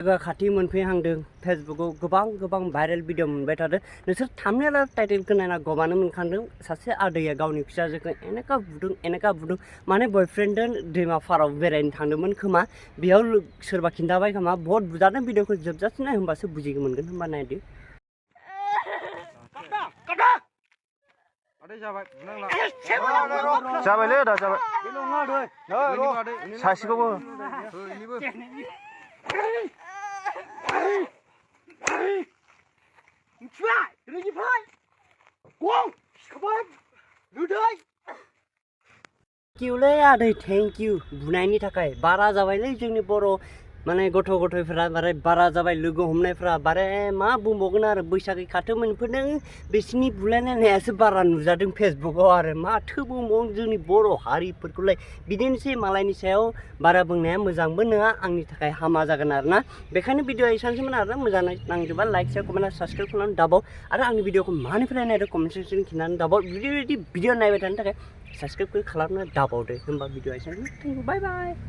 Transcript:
खाथि मोनफैहांदों फेसबुकआव गोबां भाइरेल भिडिअ मोनबाय थादों नोंसोर थाम्बनेल टाइटेलखौ नायना गबानो मोनखांदों सासे आदैया गावनि फिसाजोखौ एनेका बुदों माने बयफ्रेन्डजों दैमाफाराव बेरायनो थांदोंमोन खोमा बेयाव सोरबा खिन्थाबाय खोमा बहुत बुजादों भिडिअखौ जोबजासिम नाय होमबासो बुजिनो मोनगोन होमबा नायदो जाबायलै दा जाबाय सासेखौबो किउलै आदै थेंक इउ बुनायनि थाखाय बारा जाबायलै जोंनि बर' माने गथ'फोरा बारा जाबाय लोगो हमनायफ्रा बारे मा बुंबावगोन आरो बैसागि खाथो मोनफैदों बिसिनि बुलायलायनायासो बारा नुजादों फेसबुकआव आरो माथो बुंबावो जोंनि बर' हारिफोरखौलाय बिदिनोसै मालायनि सायाव बारा बुंनाया मोजांबो नङा आंनि थाखाय हामा जागोन आरोना बेखायनो भिडिअ एसेनोसैमोन आरो मोजां नांजोबा लाइक शेयार कमेन्ट साबस्क्राइब खालामनानै दाबाव आरो आंनि भिडिअखौ मानिफ्राय नायदो कमेन्ट सेक्सनआव खिन्थानानै दाबाव भिडिअ नायबाय थानो थाखाय साबस्क्राइब खालामना दाबावदो होमबा भिडिअ एसेनोसै बाय बाय